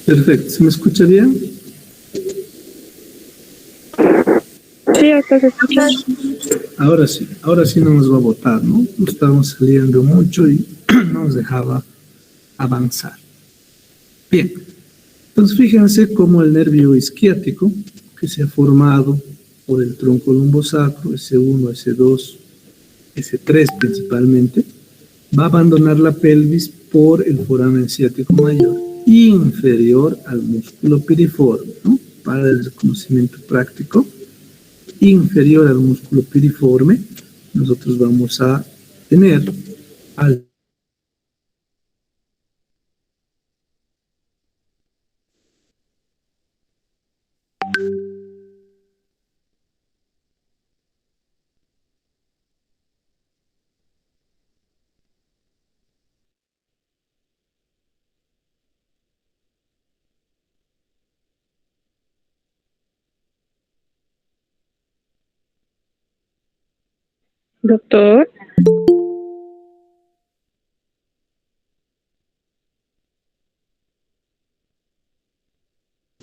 Perfecto, ¿se me escucha bien? Sí, acá se escucha. Ahora sí no nos va a botar, ¿no? No estábamos saliendo mucho y no nos dejaba avanzar. Bien, entonces fíjense cómo el nervio isquiático, que se ha formado por el tronco lumbosacro, S1, S2, S3 principalmente, va a abandonar la pelvis por el foramen ciático mayor inferior al músculo piriforme, ¿no? Para el reconocimiento práctico, inferior al músculo piriforme, nosotros vamos a tener al Doctor.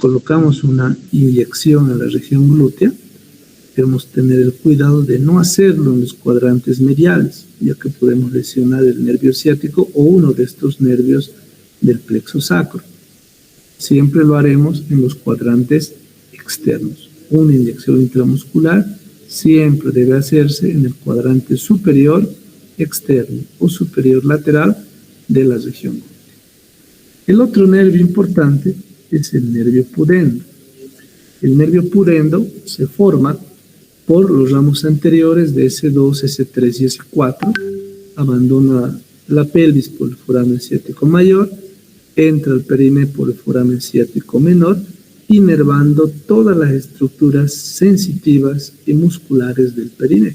colocamos una inyección en la región glútea, debemos tener el cuidado de no hacerlo en los cuadrantes mediales, ya que podemos lesionar el nervio ciático o uno de estos nervios del plexo sacro. Siempre lo haremos en los cuadrantes externos. Una inyección intramuscular siempre debe hacerse en el cuadrante superior externo o superior lateral de la región glútea. El otro nervio importante es el nervio pudendo. El nervio pudendo se forma por los ramos anteriores de S2, S3 y S4, abandona la pelvis por el foramen ciático mayor, entra al períneo por el foramen ciático menor, inervando todas las estructuras sensitivas y musculares del períneo.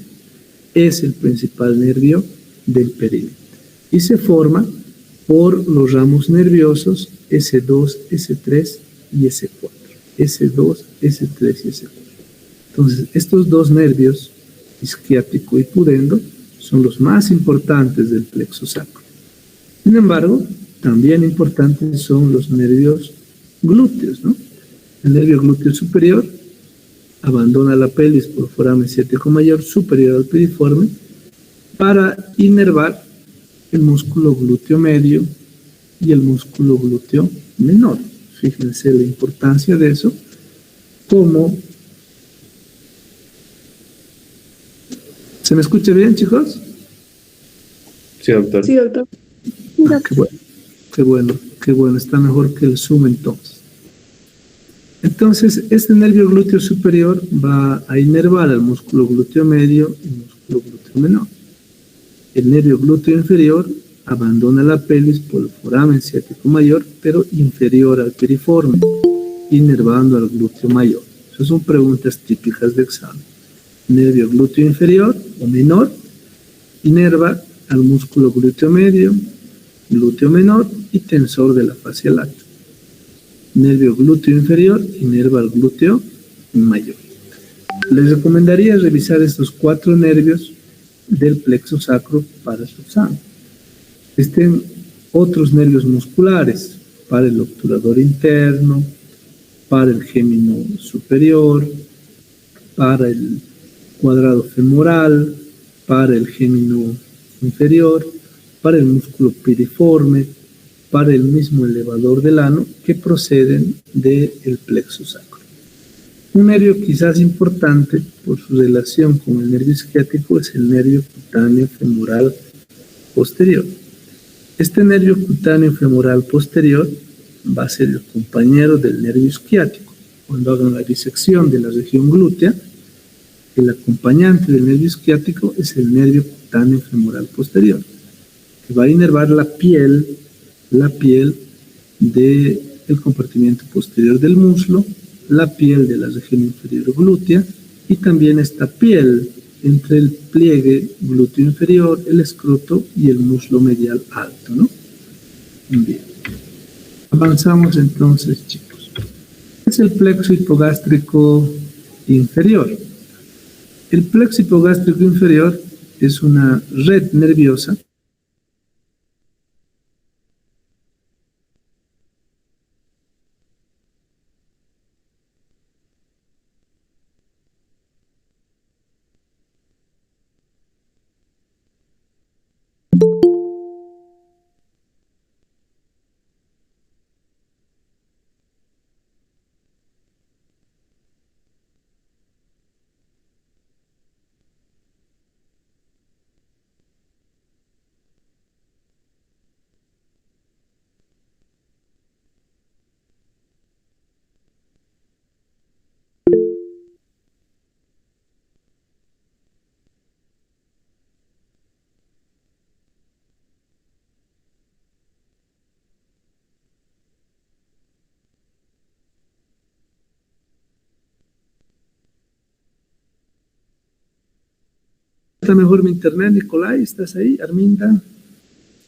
Es el principal nervio del períneo y se forma por los ramos nerviosos S2, S3 y S4. S2, S3 y S4. Entonces, estos dos nervios, isquiático y pudendo, son los más importantes del plexo sacro. Sin embargo, también importantes son los nervios glúteos, ¿no? El nervio glúteo superior abandona la pelvis por foramen ciático mayor superior al piriforme para inervar el músculo glúteo medio y el músculo glúteo menor. Fíjense la importancia de eso, como... ¿Se me escucha bien, chicos? Sí, doctor. Sí, doctor. Ah, qué bueno, está mejor que el Zoom entonces. Entonces, este nervio glúteo superior va a inervar al músculo glúteo medio y músculo glúteo menor. El nervio glúteo inferior abandona la pelvis por el foramen ciático mayor, pero inferior al piriforme, inervando al glúteo mayor. Esas son preguntas típicas de examen. Nervio glúteo inferior o menor inerva al músculo glúteo medio, glúteo menor y tensor de la fascia láctea. Nervio glúteo inferior inerva al glúteo mayor. Les recomendaría revisar estos 4 nervios del plexo sacro para su examen. Existen otros nervios musculares para el obturador interno, para el gémino superior, para el cuadrado femoral, para el gémino inferior, para el músculo piriforme, para el mismo elevador del ano, que proceden del plexo sacro. Un nervio quizás importante por su relación con el nervio isquiático es el nervio cutáneo femoral posterior. Este nervio cutáneo femoral posterior va a ser el compañero del nervio isquiático. Cuando hagan la disección de la región glútea, el acompañante del nervio isquiático es el nervio cutáneo femoral posterior, que va a inervar la piel del compartimiento posterior del muslo, la piel de la región inferior glútea y también esta piel entre el pliegue glúteo inferior, el escroto y el muslo medial alto, ¿no? Bien. Avanzamos entonces, chicos. Es el plexo hipogástrico inferior. El plexo hipogástrico inferior es una red nerviosa ¿Está mejor mi internet, Nicolai? ¿Estás ahí? Arminda,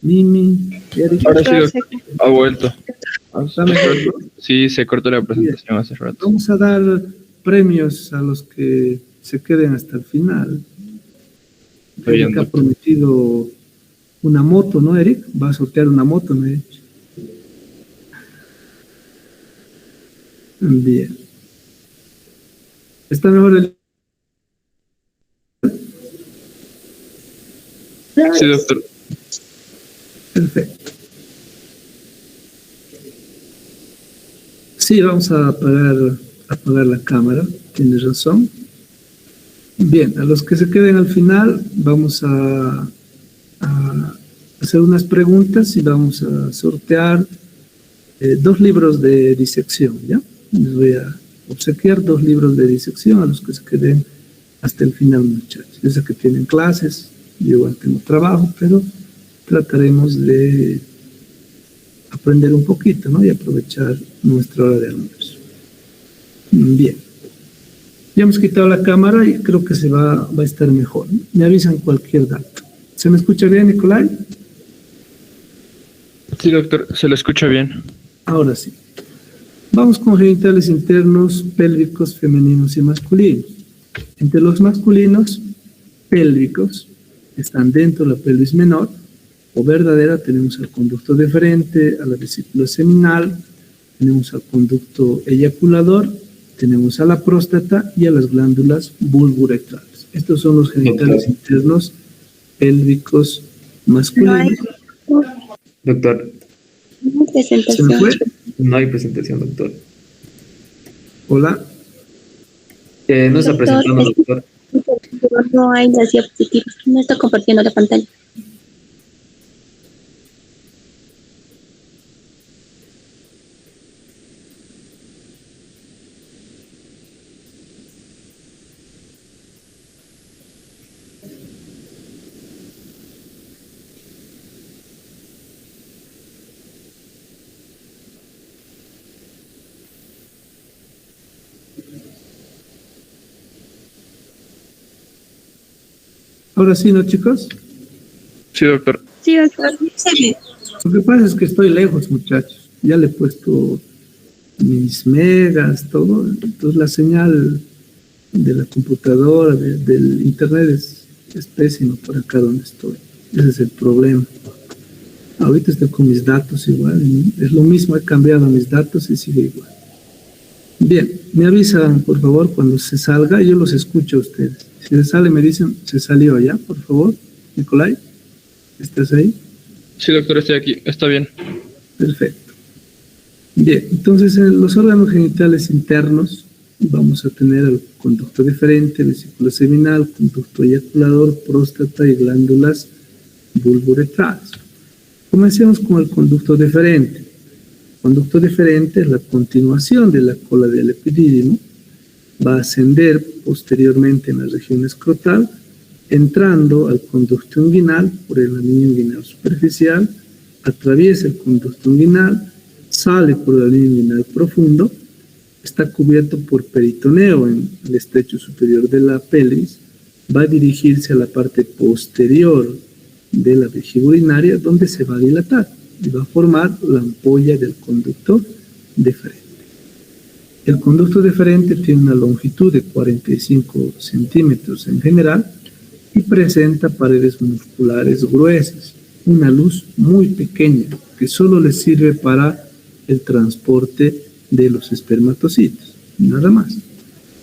Mimi, Eric. Ahora sí, doctor, ha vuelto. ¿Está mejor, no? Sí, se cortó la presentación hace rato. Vamos a dar premios a los que se queden hasta el final. Bien, Eric ha doctor. prometido una moto, ¿no, Eric? Va a sortear una moto, ¿no? Bien. ¿Está mejor el...? Sí, doctor. Perfecto. Sí, vamos a apagar la cámara, tienes razón. Bien, a los que se queden al final vamos a hacer unas preguntas y vamos a sortear 2 libros de disección, ¿ya? Les voy a obsequiar 2 libros de disección a los que se queden hasta el final, muchachos. Yo sé que tienen clases, yo igual tengo trabajo, pero trataremos de aprender un poquito, ¿no? Y aprovechar nuestra hora de almuerzo. Bien. Ya hemos quitado la cámara y creo que va a estar mejor, ¿no? Me avisan cualquier dato. ¿Se me escucha bien, Nicolai? Sí, doctor, se lo escucha bien. Ahora sí. Vamos con genitales internos pélvicos femeninos y masculinos. Entre los masculinos pélvicos están dentro de la pelvis menor o verdadera, tenemos al conducto deferente, a la vesícula seminal, tenemos al conducto eyaculador, tenemos a la próstata y a las glándulas vulvuretrales. Estos son los genitales internos pélvicos masculinos. Doctor, ¿Se me fue? no hay presentación, doctor. Hola. No está presentando, doctor. No hay las diapositivas, no está compartiendo la pantalla. Ahora sí, ¿no, chicos? Sí, doctor. Sí, doctor. Lo que pasa es que estoy lejos, muchachos. Ya le he puesto mis megas, todo. Entonces la señal de la computadora, del internet es pésimo por acá donde estoy. Ese es el problema. Ahorita estoy con mis datos igual. Es lo mismo, he cambiado mis datos y sigue igual. Bien, me avisan, por favor, cuando se salga. Yo los escucho a ustedes. Si se sale, me dicen, se salió ya, por favor. Nicolai, ¿estás ahí? Sí, doctor, estoy aquí. Está bien. Perfecto. Bien, entonces en los órganos genitales internos vamos a tener el conducto deferente, vesícula seminal, conducto eyaculador, próstata y glándulas vulvuretrales. Comencemos con el conducto deferente. El conducto deferente es la continuación de la cola del epidídimo, va a ascender posteriormente en la región escrotal, entrando al conducto inguinal por el anillo inguinal superficial, atraviesa el conducto inguinal, sale por el anillo inguinal profundo, está cubierto por peritoneo en el estrecho superior de la pelvis, va a dirigirse a la parte posterior de la vejiga urinaria, donde se va a dilatar y va a formar la ampolla del conducto deferente. El conducto deferente tiene una longitud de 45 centímetros en general y presenta paredes musculares gruesas, una luz muy pequeña que solo le sirve para el transporte de los espermatocitos, nada más.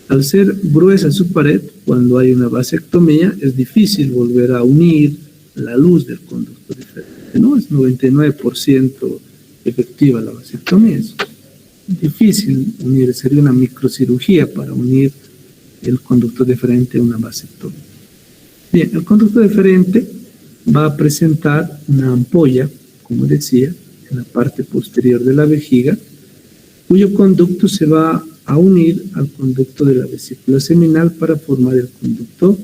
Al ser gruesa su pared, cuando hay una vasectomía, es difícil volver a unir la luz del conducto deferente, ¿no? Es 99% efectiva la vasectomía. Es difícil unir, sería una microcirugía para unir el conducto deferente a una vasectomía. Bien, el conducto deferente va a presentar una ampolla, como decía, en la parte posterior de la vejiga, cuyo conducto se va a unir al conducto de la vesícula seminal para formar el conducto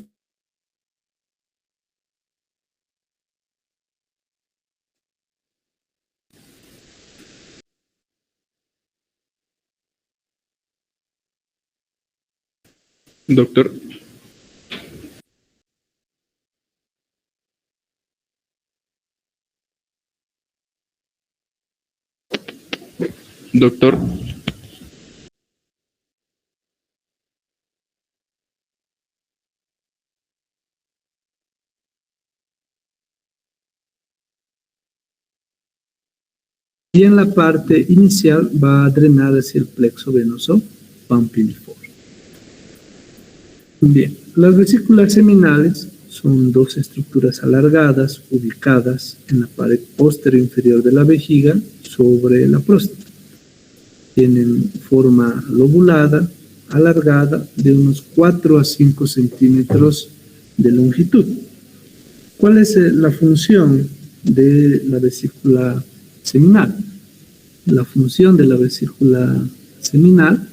Doctor, doctor, y en la parte inicial va a drenar hacia el plexo venoso pampiniforme. Bien, las vesículas seminales son dos estructuras alargadas ubicadas en la pared posterior inferior de la vejiga sobre la próstata. Tienen forma lobulada, alargada, de unos 4 a 5 centímetros de longitud. ¿Cuál es la función de la vesícula seminal? La función de la vesícula seminal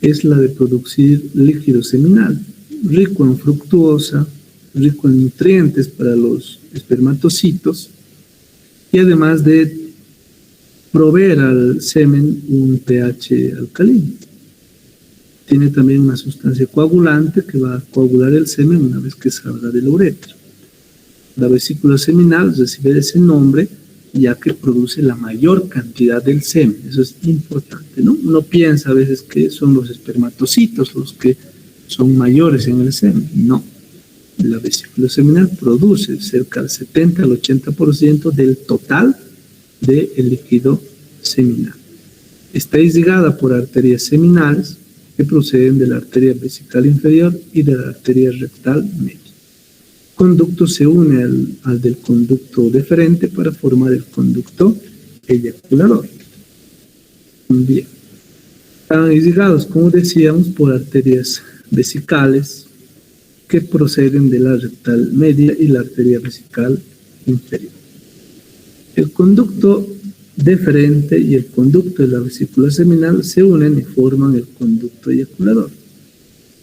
es la de producir líquido seminal, rico en fructuosa, rico en nutrientes para los espermatocitos y además de proveer al semen un pH alcalino. Tiene también una sustancia coagulante que va a coagular el semen una vez que salga de la uretra. La vesícula seminal recibe ese nombre ya que produce la mayor cantidad del semen. Eso es importante, ¿no? Uno piensa a veces que son los espermatocitos los que son mayores en el semen. No. La vesícula seminal produce cerca del 70 al 80% del total del líquido seminal. Está irrigada por arterias seminales que proceden de la arteria vesical inferior y de la arteria rectal media. El conducto se une al del conducto deferente para formar el conducto eyaculador. Bien. Están irrigados, como decíamos, por arterias vesicales que proceden de la rectal media y la arteria vesical inferior. El conducto deferente y el conducto de la vesícula seminal se unen y forman el conducto eyaculador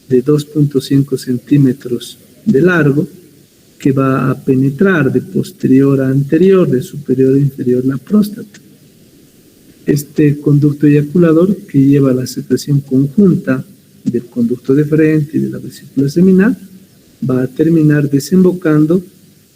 de 2.5 centímetros de largo, que va a penetrar de posterior a anterior, de superior a inferior la próstata. Este conducto eyaculador, que lleva la secreción conjunta del conducto deferente y de la vesícula seminal, va a terminar desembocando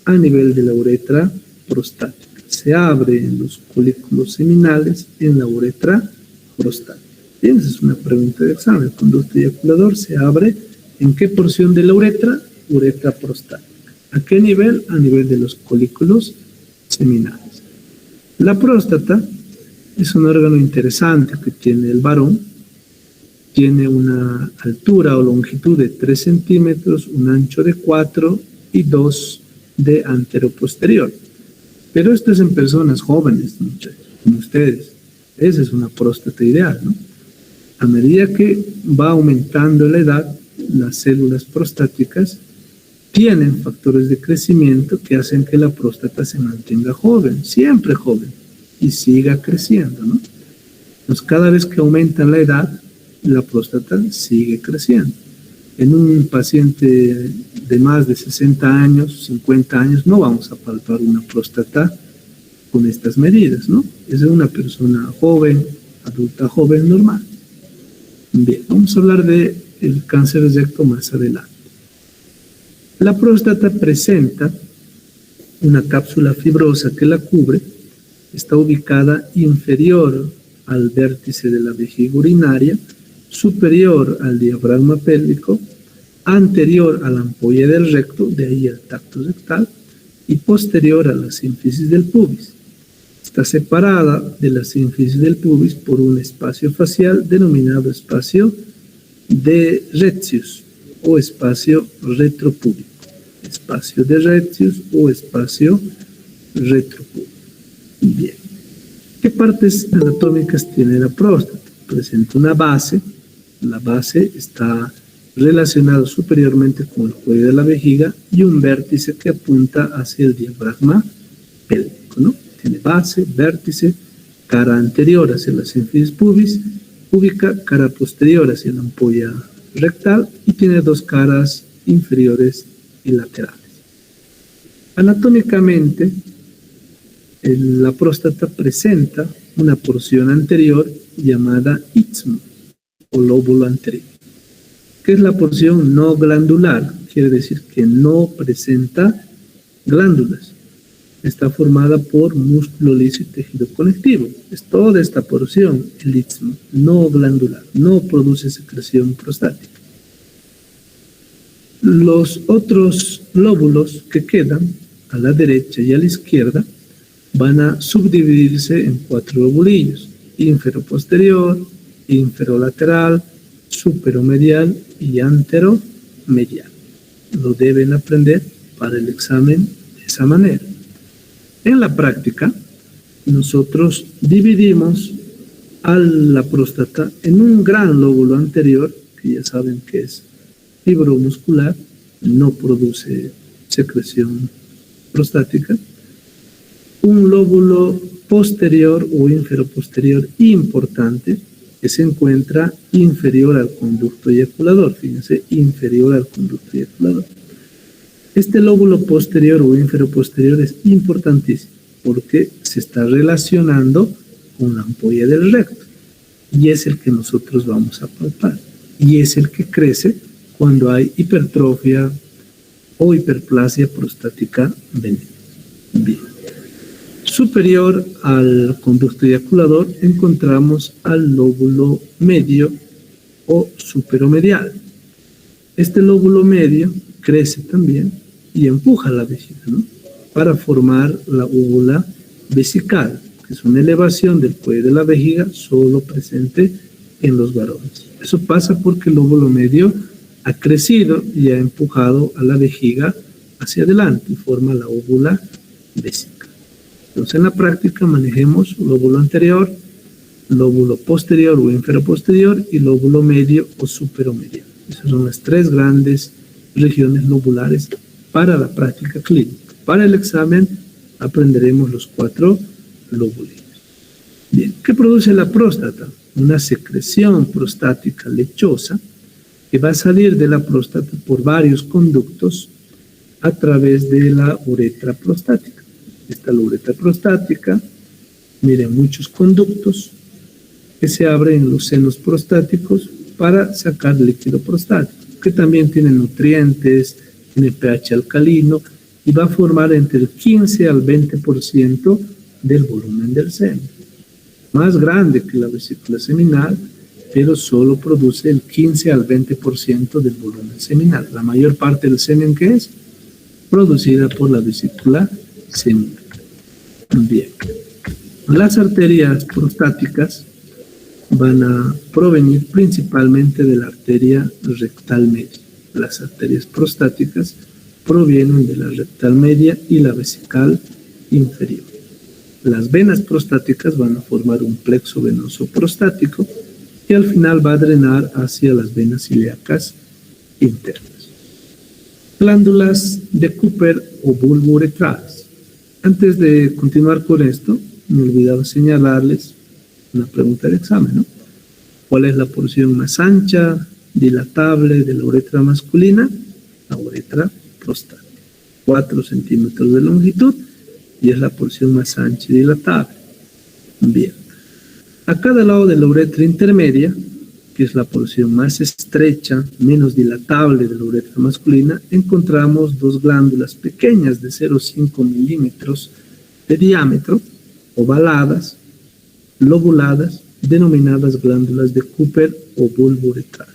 a nivel de la uretra prostática. Se abre en los folículos seminales en la uretra prostática. Bien, esa es una pregunta de examen. El conducto eyaculador se abre ¿en qué porción de la uretra? Uretra prostática. ¿A qué nivel? A nivel de los folículos seminales. La próstata es un órgano interesante que tiene el varón. Tiene una altura o longitud de 3 centímetros, un ancho de 4 y 2 de anteroposterior. Pero esto es en personas jóvenes, muchachos, como ustedes. Esa es una próstata ideal, ¿no? A medida que va aumentando la edad, las células prostáticas tienen factores de crecimiento que hacen que la próstata se mantenga joven, siempre joven, y siga creciendo, ¿no? Entonces, cada vez que aumenta la edad, la próstata sigue creciendo. En un paciente de más de 60 años, 50 años, no vamos a palpar una próstata con estas medidas, ¿no? Es una persona joven, adulta joven, normal. Bien, vamos a hablar del cáncer de recto más adelante. La próstata presenta una cápsula fibrosa que la cubre, está ubicada inferior al vértice de la vejiga urinaria, superior al diafragma pélvico, anterior a la ampolla del recto, de ahí el tacto rectal, y posterior a la sínfisis del pubis. Está separada de la sínfisis del pubis por un espacio facial denominado espacio de Retzius o espacio retropúbico. Espacio de Retzius o espacio retropúbico. Bien. ¿Qué partes anatómicas tiene la próstata? Presenta una base. La base está relacionada superiormente con el cuello de la vejiga y un vértice que apunta hacia el diafragma pélvico, ¿no? Tiene base, vértice, cara anterior hacia la sínfisis púbica, cara posterior hacia la ampolla rectal y tiene dos caras inferiores y laterales. Anatómicamente, la próstata presenta una porción anterior llamada istmo o lóbulo anterior, que es la porción no glandular, quiere decir que no presenta glándulas. Está formada por músculo liso y tejido conectivo. Es toda esta porción, el istmo, no glandular, no produce secreción prostática. Los otros lóbulos que quedan a la derecha y a la izquierda van a subdividirse en 4 lobulillos: ínfero-posterior, ínfero-lateral, superomedial y anteromedial. Lo deben aprender para el examen de esa manera. En la práctica, nosotros dividimos a la próstata en un gran lóbulo anterior, que ya saben que es fibromuscular, no produce secreción prostática, un lóbulo posterior o inferoposterior importante que se encuentra inferior al conducto eyaculador, fíjense, inferior al conducto eyaculador. Este lóbulo posterior o inferoposterior es importantísimo porque se está relacionando con la ampolla del recto y es el que nosotros vamos a palpar y es el que crece cuando hay hipertrofia o hiperplasia prostática benigna. Bien. Superior al conducto eyaculador encontramos al lóbulo medio o superomedial. Este lóbulo medio crece también y empuja la vejiga, ¿no?, para formar la úvula vesical, que es una elevación del cuello de la vejiga solo presente en los varones. Eso pasa porque el lóbulo medio ha crecido y ha empujado a la vejiga hacia adelante y forma la úvula vesical. Entonces, en la práctica manejemos lóbulo anterior, lóbulo posterior o inferoposterior y lóbulo medio o superomedial. Esas son las 3 grandes regiones lobulares para la práctica clínica. Para el examen aprenderemos los 4 lóbulos. Bien, ¿qué produce la próstata? Una secreción prostática lechosa que va a salir de la próstata por varios conductos a través de la uretra prostática. Esta es la uretra prostática. Miren, muchos conductos que se abren en los senos prostáticos para sacar líquido prostático, que también tiene nutrientes, tiene pH alcalino y va a formar entre el 15 al 20% del volumen del seno. Más grande que la vesícula seminal, pero solo produce el 15 al 20% del volumen seminal. La mayor parte del semen que es producida por la vesícula seminal. Bien. Las arterias prostáticas van a provenir principalmente de la arteria rectal media. Las arterias prostáticas provienen de la rectal media y la vesical inferior. Las venas prostáticas van a formar un plexo venoso prostático que al final va a drenar hacia las venas ilíacas internas. Glándulas de Cooper o bulbouretrales. Antes de continuar con esto, me olvidaba señalarles una pregunta de examen, ¿no? ¿Cuál es la porción más ancha, dilatable de la uretra masculina? La uretra prostática. 4 centímetros de longitud y es la porción más ancha y dilatable. Bien. A cada lado de la uretra intermedia, que es la porción más estrecha, menos dilatable de la uretra masculina, encontramos 2 glándulas pequeñas de 0,5 milímetros de diámetro, ovaladas, lobuladas denominadas glándulas de Cooper o bulboretrales.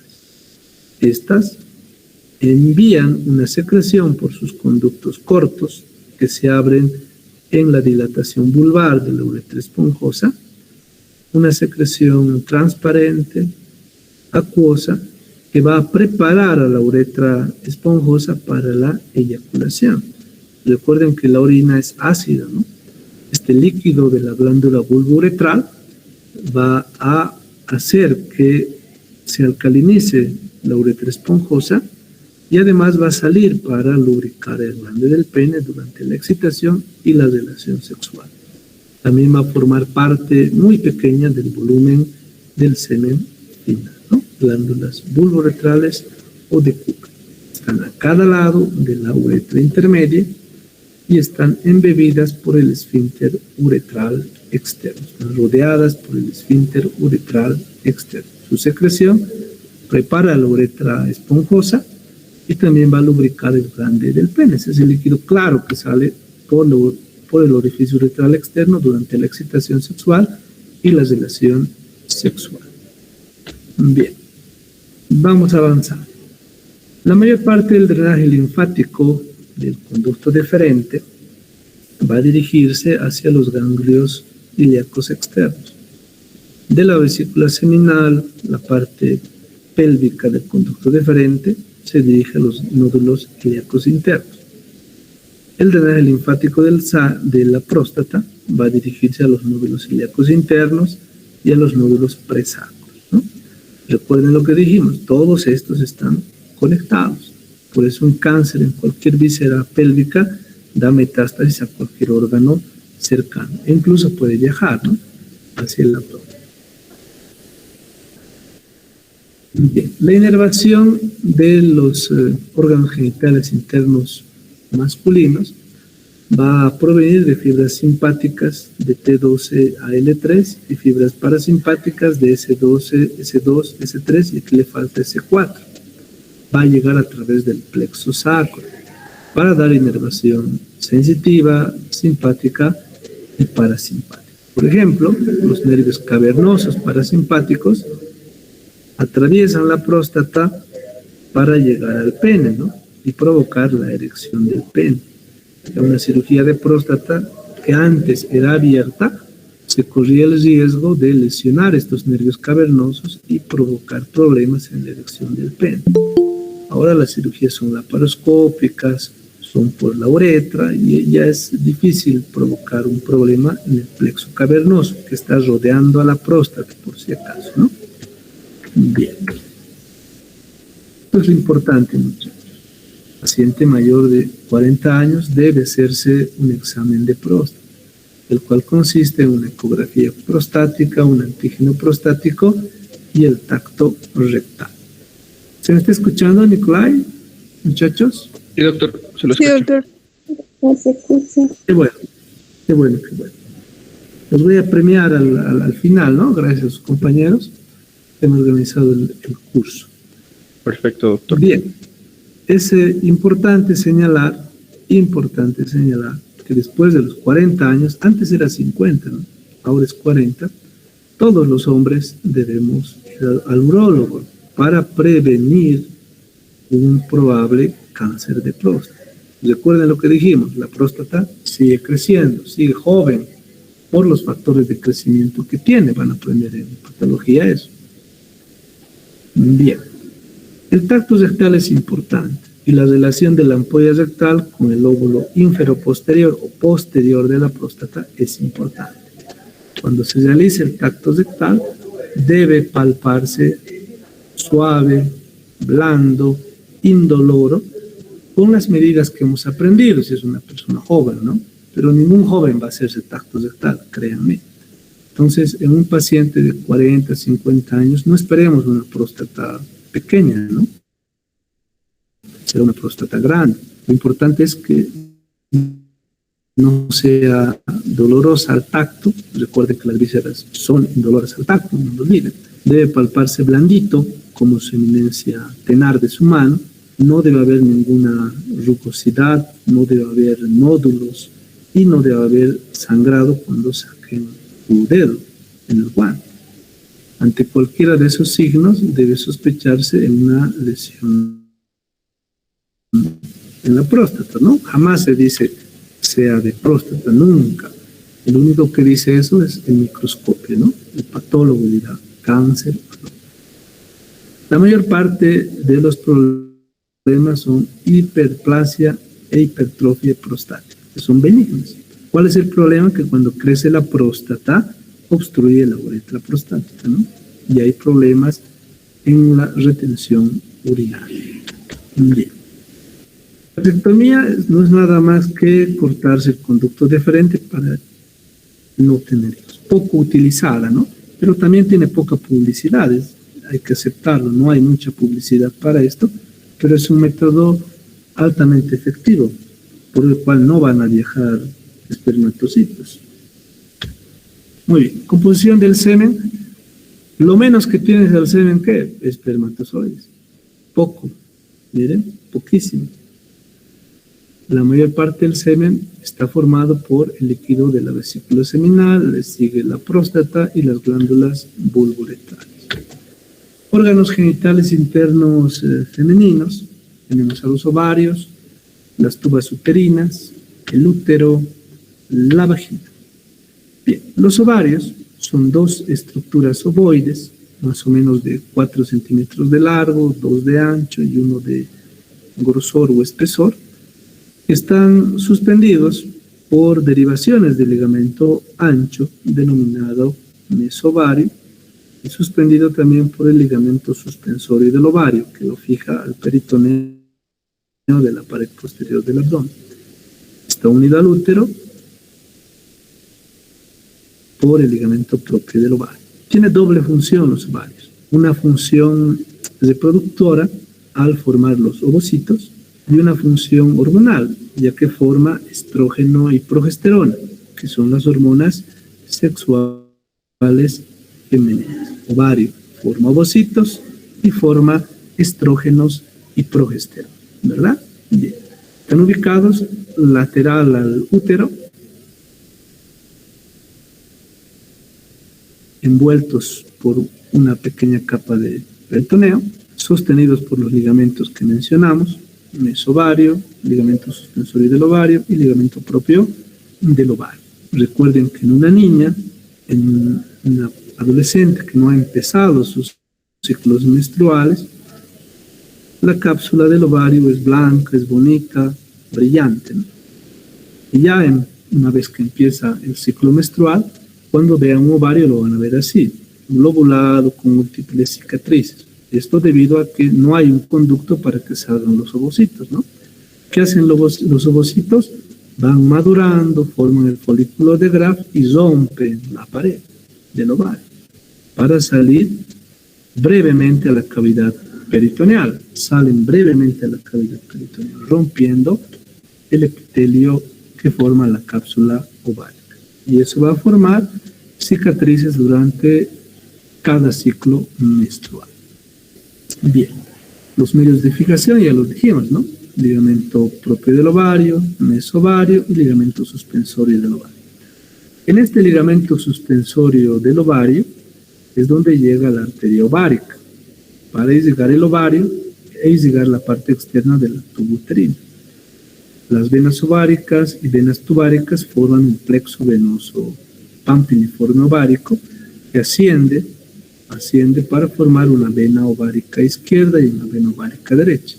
Estas envían una secreción por sus conductos cortos que se abren en la dilatación vulvar de la uretra esponjosa, una secreción transparente, acuosa, que va a preparar a la uretra esponjosa para la eyaculación. Recuerden que la orina es ácida, ¿no? Este líquido de la glándula bulbouretral va a hacer que se alcalinice la uretra esponjosa y además va a salir para lubricar el glande del pene durante la excitación y la relación sexual. También va a formar parte muy pequeña del volumen del semen final, ¿no? Glándulas bulboretrales o de Cooper. Están a cada lado de la uretra intermedia y están embebidas por el esfínter uretral externo. Están rodeadas por el esfínter uretral externo. Su secreción prepara la uretra esponjosa y también va a lubricar el glande del pene. Ese es el líquido claro que sale por el orificio uretral externo durante la excitación sexual y la relación sexual. Bien, vamos a avanzar. La mayor parte del drenaje linfático del conducto deferente va a dirigirse hacia los ganglios ilíacos externos. De la vesícula seminal, la parte pélvica del conducto deferente se dirige a los nódulos ilíacos internos. El drenaje linfático de la próstata va a dirigirse a los nódulos ilíacos internos y a los nódulos presacros, ¿no? Recuerden lo que dijimos, todos estos están conectados. Por eso un cáncer en cualquier víscera pélvica da metástasis a cualquier órgano cercano. E incluso puede viajar, ¿no?, hacia el abdomen. Bien, la inervación de los órganos genitales internos masculinos va a provenir de fibras simpáticas de T12 a L3 y fibras parasimpáticas de S12, S2, S3 y aquí le falta S4. Va a llegar a través del plexo sacro para dar inervación sensitiva, simpática y parasimpática. Por ejemplo, los nervios cavernosos parasimpáticos atraviesan la próstata para llegar al pene, ¿no?, y provocar la erección del pene. En una cirugía de próstata que antes era abierta, se corría el riesgo de lesionar estos nervios cavernosos y provocar problemas en la erección del pene. Ahora las cirugías son laparoscópicas, son por la uretra y ya es difícil provocar un problema en el plexo cavernoso que está rodeando a la próstata, por si acaso, ¿no? Bien. Esto es lo importante, muchachos. Paciente mayor de 40 años debe hacerse un examen de próstata, el cual consiste en una ecografía prostática, un antígeno prostático y el tacto rectal. ¿Se me está escuchando, Nicolai, muchachos? Sí, doctor, se lo Sí, escucho. doctor. No se escucha. Qué bueno, qué bueno, qué bueno. Los voy a premiar al final, ¿no? Gracias a sus compañeros que han organizado el curso. Perfecto, doctor. Bien, es importante señalar que después de los 40 años, antes era 50, ¿no?, ahora es 40, todos los hombres debemos ir al urólogo para prevenir un probable cáncer de próstata. Recuerden lo que dijimos, la próstata sigue creciendo, sigue joven, por los factores de crecimiento que tiene. Van a aprender en patología eso. Bien, el tacto rectal es importante y la relación de la ampolla rectal con el lóbulo inferoposterior o posterior de la próstata es importante. Cuando se realice el tacto rectal, debe palparse suave, blando, indoloro, con las medidas que hemos aprendido, si es una persona joven, ¿no? Pero ningún joven va a hacerse tacto rectal, créanme. Entonces, en un paciente de 40, 50 años, no esperemos una próstata pequeña, ¿no? Será una próstata grande. Lo importante es que no sea dolorosa al tacto. Recuerden que las vísceras son indolorosas al tacto, no lo olviden. Debe palparse blandito, como su eminencia tenar de su mano. No debe haber ninguna rugosidad, no debe haber nódulos y no debe haber sangrado cuando saquen su dedo en el guante. Ante cualquiera de esos signos debe sospecharse en una lesión en la próstata, ¿no? Jamás se dice sea de próstata, nunca. El único que dice eso es el microscopio, ¿no? El patólogo dirá cáncer. ¿No? La mayor parte de los problemas son hiperplasia e hipertrofia prostática, que son benignos. ¿Cuál es el problema? Que cuando crece la próstata, obstruye la uretra prostática, ¿no? Y hay problemas en la retención urinaria. Bien. La vasectomía no es nada más que cortarse el conducto deferente para no tener hijos. Poco utilizada, ¿no? Pero también tiene poca publicidad, hay que aceptarlo, no hay mucha publicidad para esto, pero es un método altamente efectivo, por el cual no van a viajar espermatocitos. Muy bien, composición del semen. Lo menos que tienes del semen, ¿qué? Espermatozoides. Poco, miren, poquísimo. La mayor parte del semen está formado por el líquido de la vesícula seminal, le sigue la próstata y las glándulas vulvouretrales. Órganos genitales internos femeninos. Tenemos a los ovarios, las tubas uterinas, el útero, la vagina. Bien, los ovarios son dos estructuras ovoides, más o menos de 4 centímetros de largo, 2 de ancho y 1 de grosor o espesor. Están suspendidos por derivaciones del ligamento ancho, denominado mesovario, y suspendido también por el ligamento suspensorio del ovario, que lo fija al peritoneo de la pared posterior del abdomen. Está unido al útero por el ligamento propio del ovario. Tiene doble función los ovarios. Una función reproductora al formar los ovocitos y una función hormonal, ya que forma estrógeno y progesterona, que son las hormonas sexuales femeninas. Ovario forma ovocitos y forma estrógenos y progesterona, ¿verdad? Bien. Están ubicados lateral al útero, envueltos por una pequeña capa de peritoneo, sostenidos por los ligamentos que mencionamos, mesovario, ligamento suspensorio del ovario y ligamento propio del ovario. Recuerden que en una niña, en una adolescente que no ha empezado sus ciclos menstruales, la cápsula del ovario es blanca, es bonita, brillante, ¿no? Y ya una vez que empieza el ciclo menstrual, cuando vean un ovario lo van a ver así, lobulado con múltiples cicatrices. Esto debido a que no hay un conducto para que salgan los ovocitos, ¿no? ¿Qué hacen los ovocitos? Van madurando, forman el folículo de Graf y rompen la pared del ovario para salir brevemente a la cavidad peritoneal. Salen brevemente a la cavidad peritoneal, rompiendo el epitelio que forma la cápsula ovárica. Y eso va a formar cicatrices durante cada ciclo menstrual. Bien, los medios de fijación ya los dijimos, ¿no? Ligamento propio del ovario, mesovario y ligamento suspensorio del ovario. En este ligamento suspensorio del ovario es donde llega la arteria ovárica. Para irrigar el ovario e irrigar la parte externa del tubo uterino. Las venas ováricas y venas tubáricas forman un plexo venoso pampiniforme ovárico que asciende para formar una vena ovárica izquierda y una vena ovárica derecha.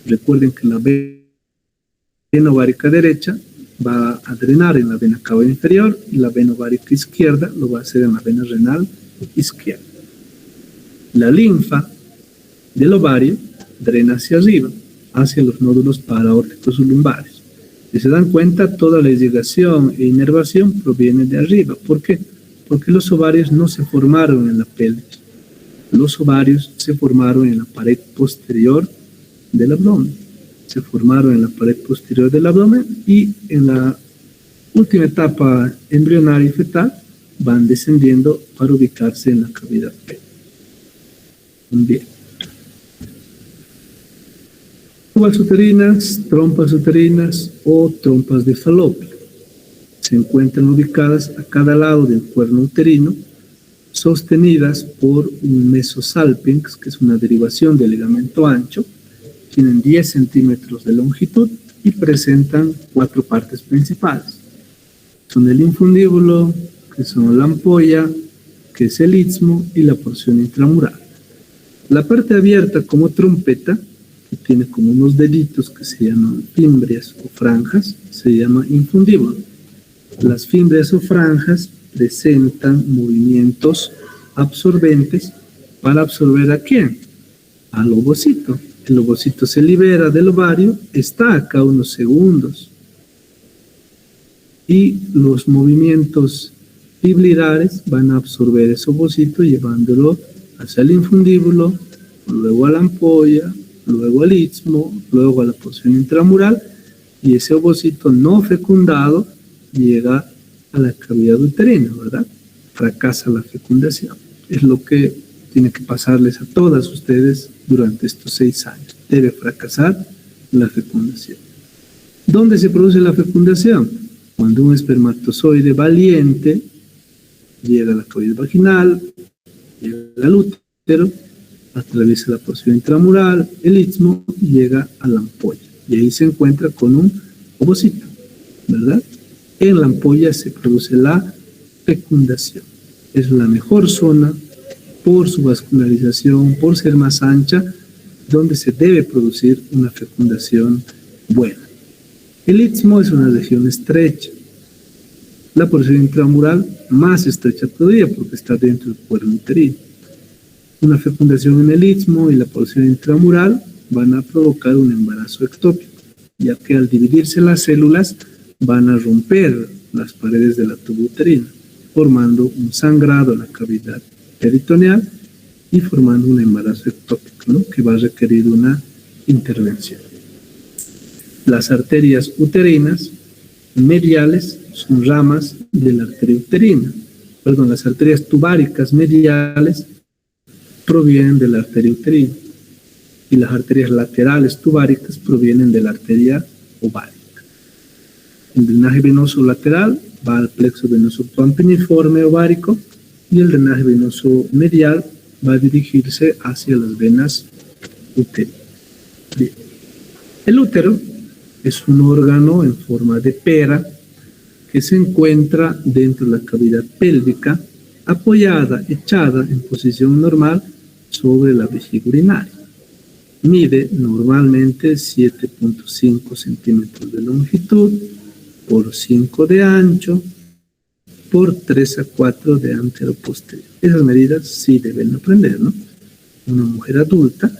Recuerden que la vena ovárica derecha va a drenar en la vena cava inferior y la vena ovárica izquierda lo va a hacer en la vena renal izquierda. La linfa del ovario drena hacia arriba, hacia los nódulos paraórticos lumbares. Si se dan cuenta, toda la irrigación e inervación proviene de arriba. ¿Por qué? Porque los ovarios no se formaron en la pelvis. Los ovarios se formaron en la pared posterior del abdomen. Se formaron en la pared posterior del abdomen y en la última etapa embrionaria y fetal van descendiendo para ubicarse en la cavidad pélvica. Bien. Tubas uterinas, trompas uterinas o trompas de falopio se encuentran ubicadas a cada lado del cuerno uterino sostenidas por un mesosalpinx, que es una derivación del ligamento ancho. Tienen 10 centímetros de longitud y presentan 4 partes principales. Son el infundíbulo, que son la ampolla, que es el istmo, y la porción intramural. La parte abierta como trompeta, que tiene como unos deditos que se llaman fimbrias o franjas, se llama infundíbulo. Las fimbrias o franjas presentan movimientos absorbentes para absorber ¿a quién? Al ovocito. El ovocito se libera del ovario, está acá unos segundos. Y los movimientos fibrilares van a absorber ese ovocito llevándolo hacia el infundíbulo, luego a la ampolla, luego al istmo, luego a la porción intramural, y ese ovocito no fecundado llega a la cavidad uterina, ¿verdad? Fracasa la fecundación. Es lo que tiene que pasarles a todas ustedes durante estos 6 años. Debe fracasar la fecundación. ¿Dónde se produce la fecundación? Cuando un espermatozoide valiente llega a la cavidad vaginal, llega al útero, atraviesa la porción intramural, el istmo, y llega a la ampolla. Y ahí se encuentra con un ovocito, ¿verdad? En la ampolla se produce la fecundación. Es la mejor zona por su vascularización, por ser más ancha, donde se debe producir una fecundación buena. El istmo es una región estrecha. La porción intramural más estrecha todavía porque está dentro del cuerno uterino. Una fecundación en el istmo y la porción intramural van a provocar un embarazo ectópico, ya que al dividirse las células van a romper las paredes de la tuba uterina, formando un sangrado en la cavidad peritoneal y formando un embarazo ectópico, ¿no? Que va a requerir una intervención. Las arterias uterinas mediales son ramas de la arteria uterina. Las arterias tubáricas mediales provienen de la arteria uterina y las arterias laterales tubáricas provienen de la arteria ovárica. El drenaje venoso lateral va al plexo venoso pampiniforme ovárico y el drenaje venoso medial va a dirigirse hacia las venas uterinas. Bien. El útero es un órgano en forma de pera que se encuentra dentro de la cavidad pélvica, apoyada, echada en posición normal sobre la vejiga urinaria. Mide normalmente 7.5 centímetros de longitud por 5 de ancho por 3 a 4 de antero posterior. Esas medidas sí deben aprender, ¿no? Una mujer adulta,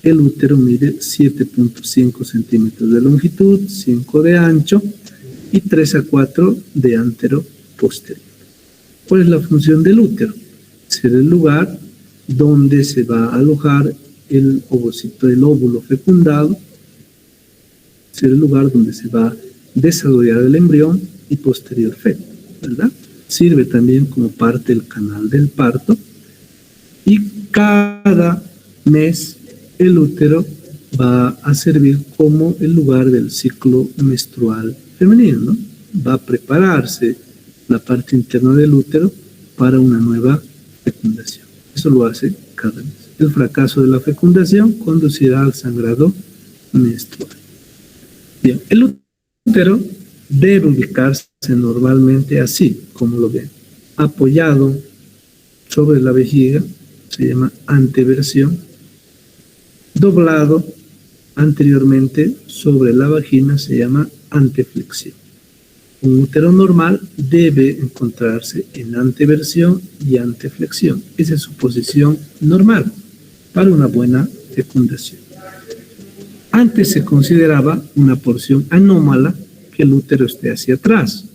el útero mide 7.5 centímetros de longitud, 5 de ancho y 3 a 4 de antero posterior. ¿Cuál es la función del útero? Ser el lugar donde se va a alojar el ovocito del óvulo fecundado, ser el lugar donde se va a desarrollar el embrión y posterior feto, ¿verdad? Sirve también como parte del canal del parto y cada mes el útero va a servir como el lugar del ciclo menstrual femenino, ¿no? Va a prepararse la parte interna del útero para una nueva fecundación. Eso lo hace cada mes. El fracaso de la fecundación conducirá al sangrado menstrual. Bien, el útero debe ubicarse normalmente así, como lo ven, apoyado sobre la vejiga, se llama anteversión, doblado anteriormente sobre la vagina, se llama anteflexión. Un útero normal debe encontrarse en anteversión y anteflexión. Esa es su posición normal para una buena fecundación. Antes se consideraba una porción anómala que el útero esté hacia atrás,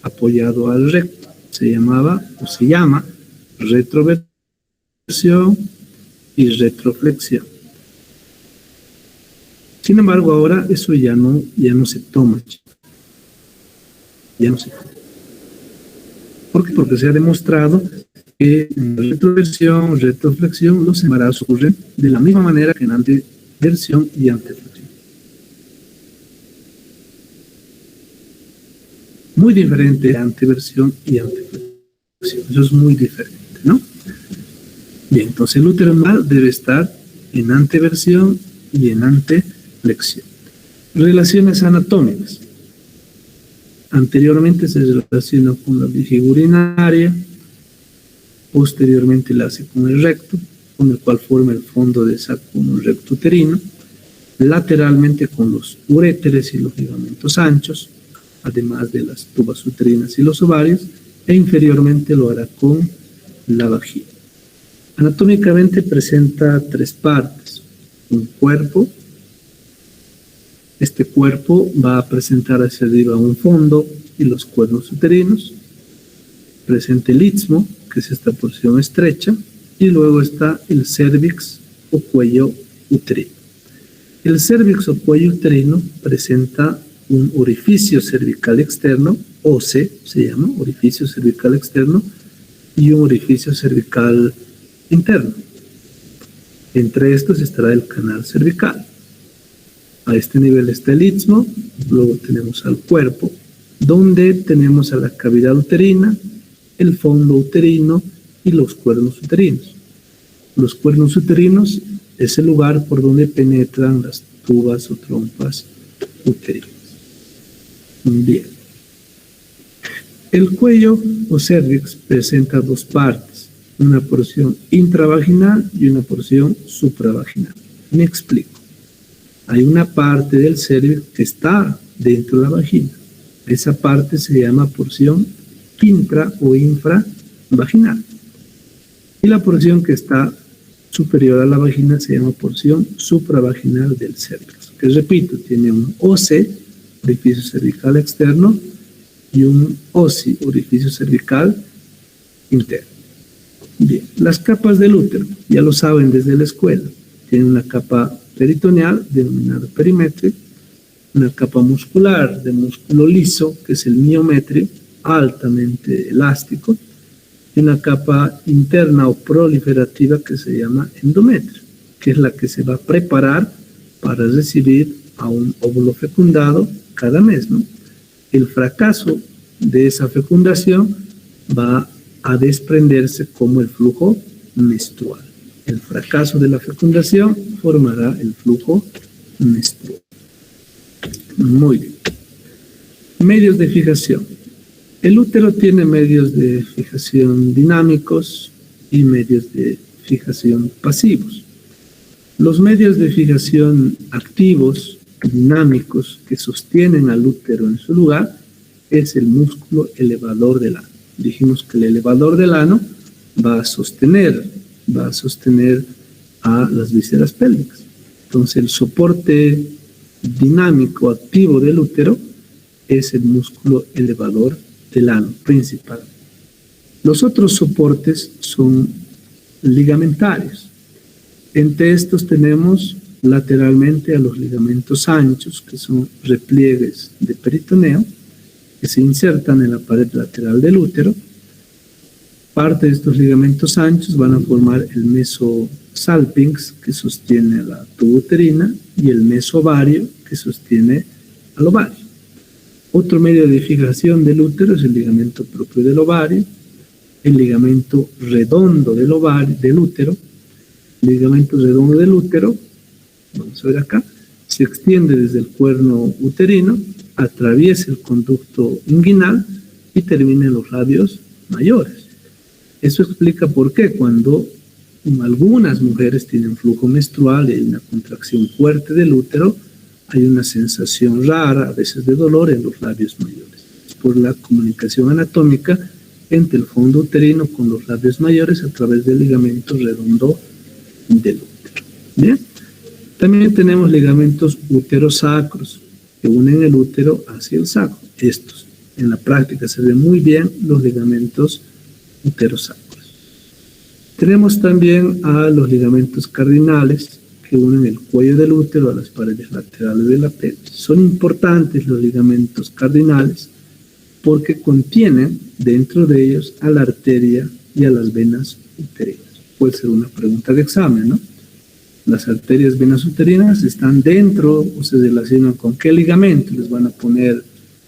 apoyado al recto. Se llamaba o se llama retroversión y retroflexión. Sin embargo, ahora eso ya no se toma. Ya no se toma. ¿Por qué? Porque se ha demostrado que en retroversión, retroflexión, los embarazos ocurren de la misma manera que en anteversión y anteflexión. Muy diferente anteversión y anteflexión. Eso es muy diferente, ¿no? Bien, entonces el útero normal debe estar en anteversión y en anteflexión. Relaciones anatómicas. Anteriormente se relaciona con la vejiga urinaria, posteriormente la hace con el recto, con el cual forma el fondo de saco como recto uterino, lateralmente con los uréteres y los ligamentos anchos, además de las tubas uterinas y los ovarios, e inferiormente lo hará con la vagina. Anatómicamente presenta tres partes: un cuerpo. Este cuerpo va a presentar hacia arriba un fondo y los cuernos uterinos. Presenta el istmo, que es esta porción estrecha, y luego está el cérvix o cuello uterino. El cérvix o cuello uterino presenta un orificio cervical externo, OC se llama, orificio cervical externo, y un orificio cervical interno. Entre estos estará el canal cervical. A este nivel está el istmo, luego tenemos al cuerpo, donde tenemos a la cavidad uterina, el fondo uterino y los cuernos uterinos. Los cuernos uterinos es el lugar por donde penetran las tubas o trompas uterinas. Bien. El cuello o cérvix presenta dos partes, una porción intravaginal y una porción supravaginal. Me explico. Hay una parte del cérvix que está dentro de la vagina. Esa parte se llama porción intra o infravaginal. Y la porción que está superior a la vagina se llama porción supravaginal del cérvix. Que repito, tiene un OC, orificio cervical externo, y un OSI, orificio cervical interno. Bien, las capas del útero, ya lo saben desde la escuela, tienen una capa peritoneal denominada perimetrio, una capa muscular de músculo liso, que es el miometrio, altamente elástico, y una capa interna o proliferativa que se llama endometrio, que es la que se va a preparar para recibir a un óvulo fecundado cada mes, ¿no? El fracaso de esa fecundación va a desprenderse como el flujo menstrual. El fracaso de la fecundación formará el flujo menstrual. Muy bien. Medios de fijación. El útero tiene medios de fijación dinámicos y medios de fijación pasivos. Los medios de fijación activos, dinámicos, que sostienen al útero en su lugar, es el músculo elevador del ano. Dijimos que el elevador del ano va a sostener a las vísceras pélvicas. Entonces, el soporte dinámico activo del útero es el músculo elevador del ano principal. Los otros soportes son ligamentarios. Entre estos tenemos lateralmente a los ligamentos anchos, que son repliegues de peritoneo, que se insertan en la pared lateral del útero. Parte de estos ligamentos anchos van a formar el mesosalpinx, que sostiene a la tuba uterina, y el mesovario, que sostiene al ovario. Otro medio de fijación del útero es el ligamento propio del ovario, el ligamento redondo del útero. El ligamento redondo del útero, vamos a ver acá, se extiende desde el cuerno uterino, atraviesa el conducto inguinal y termina en los labios mayores. Eso explica por qué cuando algunas mujeres tienen flujo menstrual y hay una contracción fuerte del útero, hay una sensación rara, a veces de dolor, en los labios mayores. Es por la comunicación anatómica entre el fondo uterino con los labios mayores a través del ligamento redondo del útero. ¿Bien? También tenemos ligamentos uterosacros que unen el útero hacia el sacro. Estos, en la práctica, se ven muy bien los ligamentos uterosacros. Tenemos también a los ligamentos cardinales que unen el cuello del útero a las paredes laterales de la pelvis. Son importantes los ligamentos cardinales porque contienen dentro de ellos a la arteria y a las venas uterinas. Puede ser una pregunta de examen, ¿no? Las arterias venas uterinas están dentro o se relacionan con qué ligamento. Les van a poner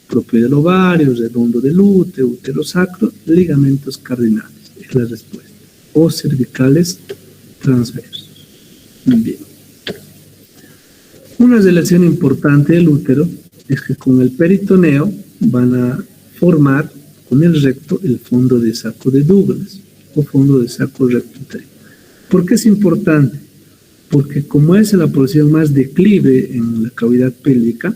propio del ovario, redondo del útero, útero sacro, ligamentos cardinales. Es la respuesta. o cervicales transversos. Bien. Una relación importante del útero es que con el peritoneo van a formar con el recto el fondo de saco de Douglas o fondo de saco recto uterino. ¿Por qué es importante? Porque como es la porción más declive en la cavidad pélvica,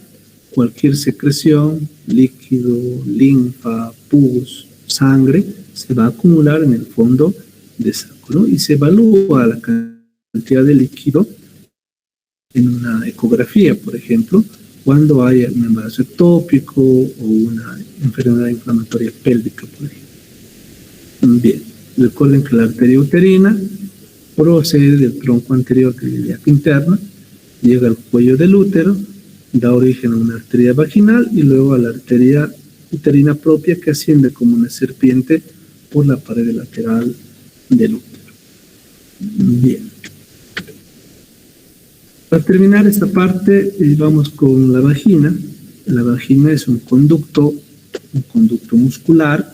cualquier secreción, líquido, linfa, pus, sangre, se va a acumular en el fondo de saco, ¿no? Y se evalúa la cantidad de líquido en una ecografía, por ejemplo, cuando hay un embarazo ectópico o una enfermedad inflamatoria pélvica, por ejemplo. Bien, recuerden que la arteria uterina procede del tronco anterior de la ilíaca interna, llega al cuello del útero, da origen a una arteria vaginal y luego a la arteria uterina propia que asciende como una serpiente por la pared lateral del útero. Bien. Para terminar esta parte, vamos con la vagina. La vagina es un conducto muscular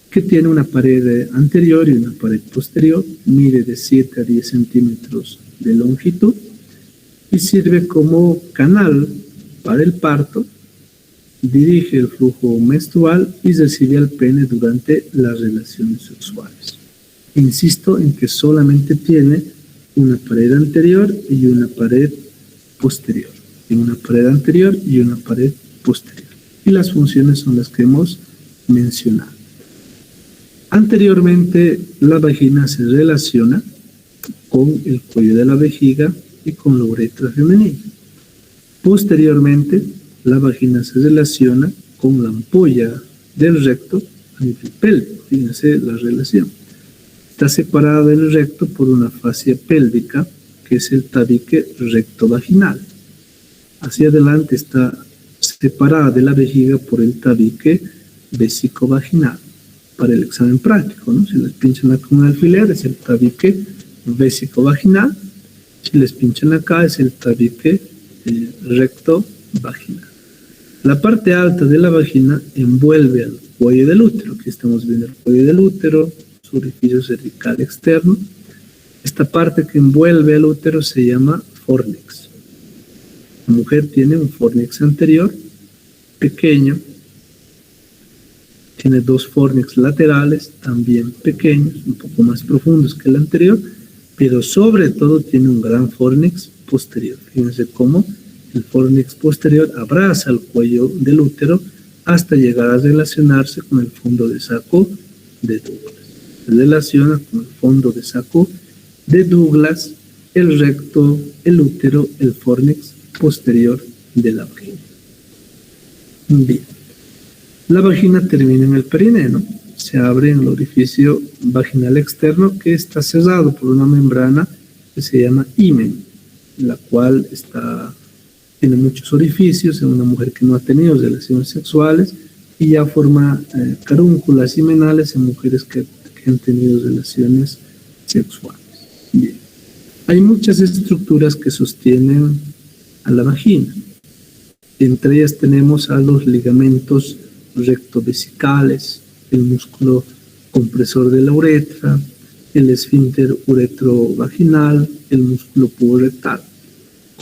que tiene una pared anterior y una pared posterior, mide de 7 a 10 centímetros de longitud y sirve como canal para el parto, dirige el flujo menstrual y recibe al pene durante las relaciones sexuales. Insisto en que solamente tiene una pared anterior y una pared posterior. Tiene una pared anterior y una pared posterior. Y las funciones son las que hemos mencionado. Anteriormente, la vagina se relaciona con el cuello de la vejiga y con la uretra femenina. Posteriormente, la vagina se relaciona con la ampolla del recto a nivel pélvico. Fíjense la relación. Está separada del recto por una fascia pélvica, que es el tabique recto-vaginal. Hacia adelante está separada de la vejiga por el tabique vesico-vaginal. Para el examen práctico, ¿no? Si les pinchan con un alfiler es el tabique vesico-vaginal. Si les pinchan acá es el tabique recto-vaginal. La parte alta de la vagina envuelve al cuello del útero. Aquí estamos viendo el cuello del útero, su orificio cervical externo. Esta parte que envuelve al útero se llama fornix. La mujer tiene un fornix anterior pequeño, tiene dos fornix laterales también pequeños, un poco más profundos que el anterior, pero sobre todo tiene un gran fornix posterior. Fíjense cómo el fornix posterior abraza el cuello del útero hasta llegar a relacionarse con el fondo de saco de Douglas. Se relaciona con el fondo de saco de Douglas, el recto, el útero, el fornix posterior de la vagina. Bien. La vagina termina en el perineo, se abre en el orificio vaginal externo que está cerrado por una membrana que se llama himen, la cual tiene muchos orificios en una mujer que no ha tenido relaciones sexuales y ya forma carúnculas himenales en mujeres que han tenido relaciones sexuales. Bien. Hay muchas estructuras que sostienen a la vagina. Entre ellas tenemos a los ligamentos rectovesicales, el músculo compresor de la uretra, el esfínter uretrovaginal, el músculo puborectal.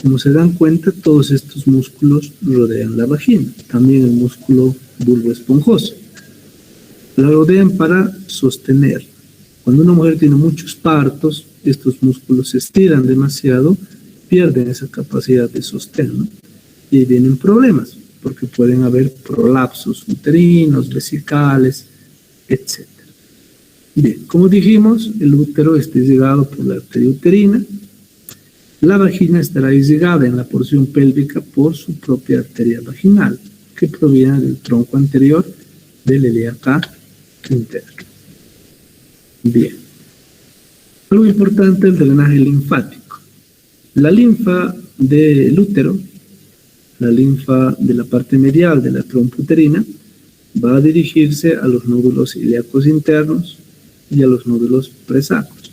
Como se dan cuenta, todos estos músculos rodean la vagina, también el músculo bulboesponjoso. La rodean para sostener. Cuando una mujer tiene muchos partos, estos músculos se estiran demasiado, pierden esa capacidad de sostén, ¿no? Y vienen problemas, porque pueden haber prolapsos uterinos, vesicales, etc. Bien, como dijimos, el útero está irrigado por la arteria uterina. La vagina estará irrigada en la porción pélvica por su propia arteria vaginal, que proviene del tronco anterior de la ilíaca interna. Bien. Algo importante, el drenaje linfático. La linfa del útero, la linfa de la parte medial de la trompa uterina, va a dirigirse a los nódulos ilíacos internos y a los nódulos presacos.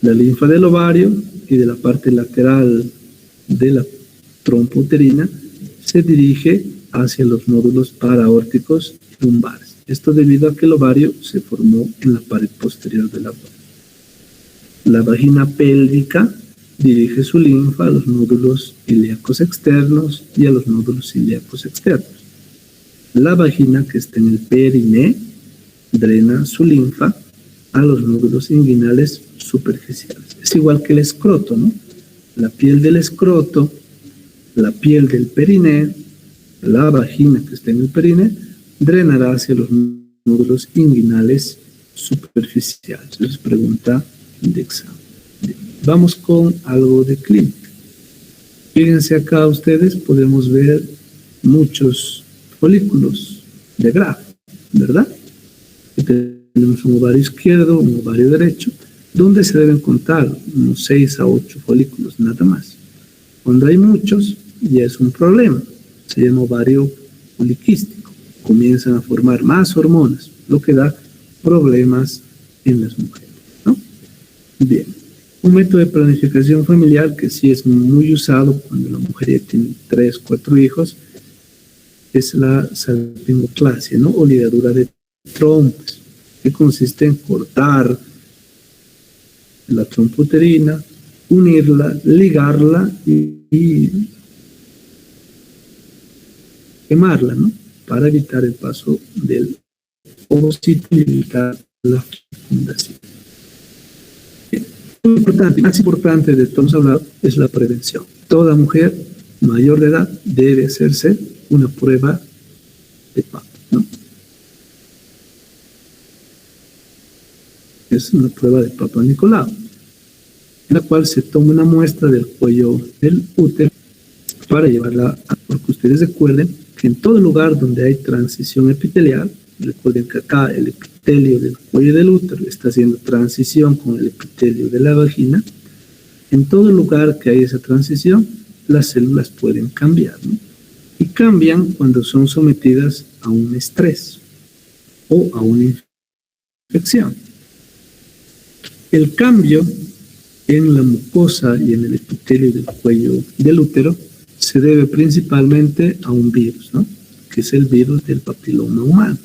La linfa del ovario y de la parte lateral de la trompa uterina se dirige hacia los nódulos paraórticos y lumbares. Esto debido a que el ovario se formó en la pared posterior del abdomen. La vagina pélvica dirige su linfa a los nódulos ilíacos externos y a los nódulos ilíacos externos. La vagina que está en el periné drena su linfa a los nódulos inguinales superficiales. Es igual que el escroto, ¿no? La piel del escroto, la piel del periné, la vagina que está en el periné, drenará hacia los nódulos inguinales superficiales. Eso es pregunta de examen. Bien. Vamos con algo de clínica. Fíjense acá ustedes, podemos ver muchos folículos de grafo, ¿verdad? Tenemos un ovario izquierdo, un ovario derecho, donde se deben contar unos 6 a 8 folículos, nada más. Cuando hay muchos, ya es un problema. Se llama ovario poliquístico. Comienzan a formar más hormonas, lo que da problemas en las mujeres, ¿no? Bien. Un método de planificación familiar que sí es muy usado cuando la mujer ya tiene 3, 4 hijos es la salpingoclasia, ¿no? O ligadura de trompas, que consiste en cortar la trompa uterina, unirla, ligarla y quemarla, ¿no? Para evitar el paso del ovocito y evitar la fecundación. Muy importante, más importante de todo lo hablado es la prevención. Toda mujer mayor de edad debe hacerse una prueba de Papa, ¿no? Es una prueba de Papa Nicolau, en la cual se toma una muestra del cuello del útero para llevarla a, porque ustedes recuerden que en todo lugar donde hay transición epitelial, recuerden que acá el epitelio del cuello del útero está haciendo transición con el epitelio de la vagina. En todo lugar que hay esa transición, las células pueden cambiar, ¿no? Y cambian cuando son sometidas a un estrés o a una infección. El cambio en la mucosa y en el epitelio del cuello del útero se debe principalmente a un virus, ¿no? Que es el virus del papiloma humano.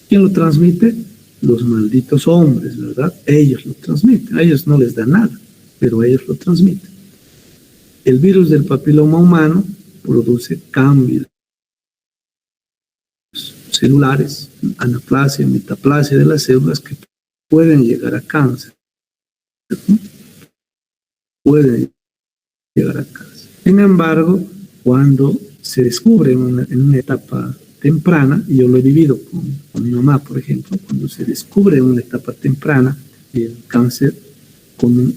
¿Quién lo transmite? Los malditos hombres, ¿verdad? Ellos lo transmiten. A ellos no les da nada, pero ellos lo transmiten. El virus del papiloma humano produce cambios celulares, anaplasia, metaplasia de las células que pueden llegar a cáncer. Pueden llegar a cáncer. Sin embargo, cuando se descubre en una etapa temprana, y yo lo he vivido con mi mamá, por ejemplo, cuando se descubre en una etapa temprana el cáncer con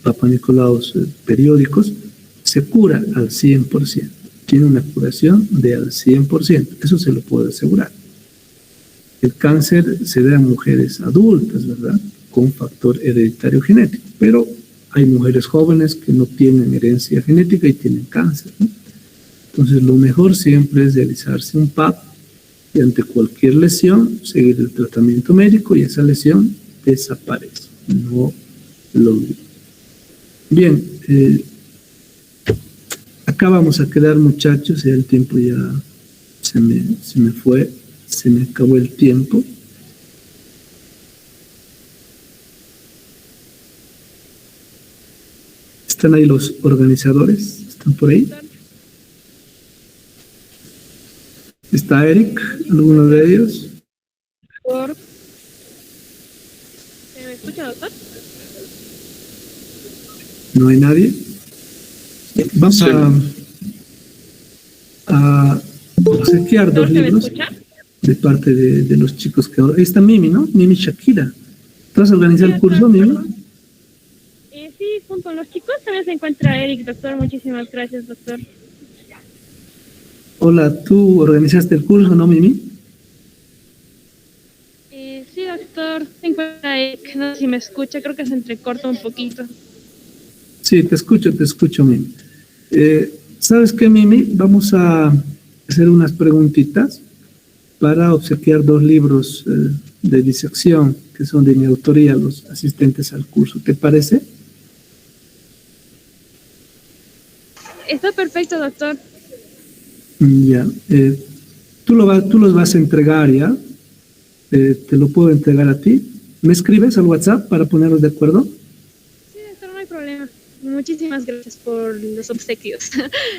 Papa Nicolau periódicos, se cura al 100%. Tiene una curación de al 100%. Eso se lo puedo asegurar. El cáncer se da a mujeres adultas, ¿verdad? Con factor hereditario genético. Pero hay mujeres jóvenes que no tienen herencia genética y tienen cáncer, ¿no? Entonces, lo mejor siempre es realizarse un PAP y ante cualquier lesión, seguir el tratamiento médico y esa lesión desaparece. No lo olviden. Bien, acá vamos a quedar, muchachos, ya el tiempo ya se me fue, se me acabó el tiempo. ¿Están ahí los organizadores? ¿Están por ahí? ¿Está Eric? ¿Alguno de ellos? ¿Se me escucha, doctor? ¿No hay nadie? Vamos a obsequiar dos libros de parte de los chicos que ahora... Ahí está Mimi, ¿no? Mimi Shakira. ¿Tú vas a organizar el curso, Mimi? Sí, junto con los chicos también se encuentra Eric, doctor. Muchísimas gracias, doctor. Hola, ¿tú organizaste el curso, no, Mimi? Sí, doctor. Se encuentra Eric. No sé si me escucha, creo que se entrecorta un poquito. Sí, te escucho, Mimi. ¿Sabes qué, Mimi? Vamos a hacer unas preguntitas para obsequiar dos libros de disección que son de mi autoría, los asistentes al curso. ¿Te parece? Está perfecto, doctor. Ya. Tú los vas a entregar, ¿ya? Te lo puedo entregar a ti. ¿Me escribes al WhatsApp para ponernos de acuerdo? Sí, doctor, no hay problema. Muchísimas gracias por los obsequios.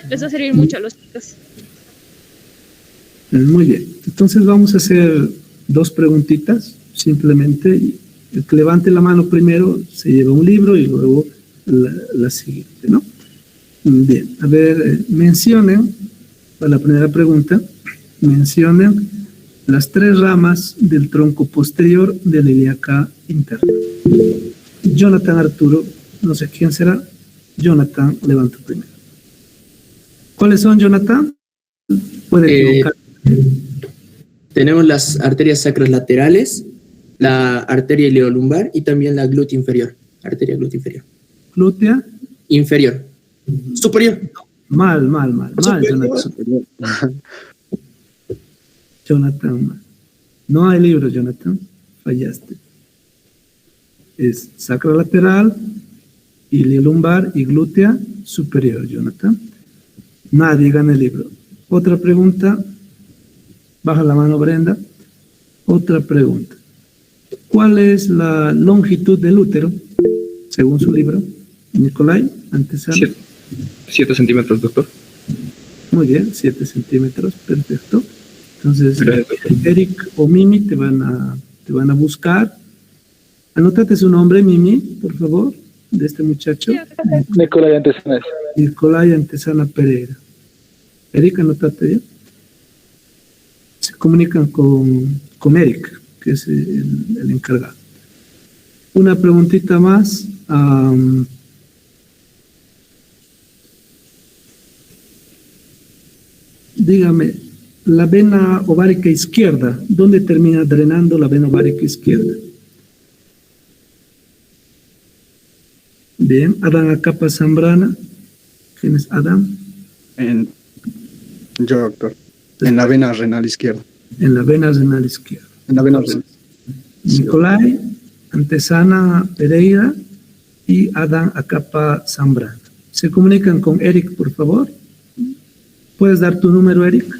Les va a servir mucho a los chicos. Muy bien. Entonces vamos a hacer 2 preguntitas. Simplemente, el que levante la mano primero se lleva un libro y luego la siguiente, ¿no? Bien. A ver, mencionen, para la primera pregunta, mencionen las 3 ramas del tronco posterior de la ilíaca interna. Jonathan, Arturo, no sé quién será. Jonathan, levanta primero. ¿Cuáles son, Jonathan? Puede equivocar. Tenemos las arterias sacras laterales, la arteria iliolumbar y también la glútea inferior. Arteria glútea inferior. Glútea. Inferior. Superior. Mal, Jonathan. Jonathan, mal. No hay libro, Jonathan. Fallaste. Es sacra lateral, iliolumbar y glútea superior, Jonathan. Nadie gana el libro. Otra pregunta. Baja la mano, Brenda. Otra pregunta. ¿Cuál es la longitud del útero, según su libro? Nicolai, Antesana. 7 centímetros, doctor. Muy bien, 7 centímetros, perfecto. Entonces, Eric o Mimi te van a buscar. Anótate su nombre, Mimi, por favor, de este muchacho. Nicolai Antesana. Nicolai Antesana Pereira. Eric, anótate ya. Se comunican con Eric, que es el encargado. Una preguntita más. Dígame, la vena ovárica izquierda, ¿dónde termina drenando la vena ovárica izquierda? Bien, Adán Acapa Zambrana. ¿Quién es Adán? Yo, doctor. En la vena renal izquierda. En la vena renal izquierda. En la vena renal. Nicolai Antesana Pereira y Adán Acapa Zambrana. Se comunican con Eric, por favor. ¿Puedes dar tu número, Eric?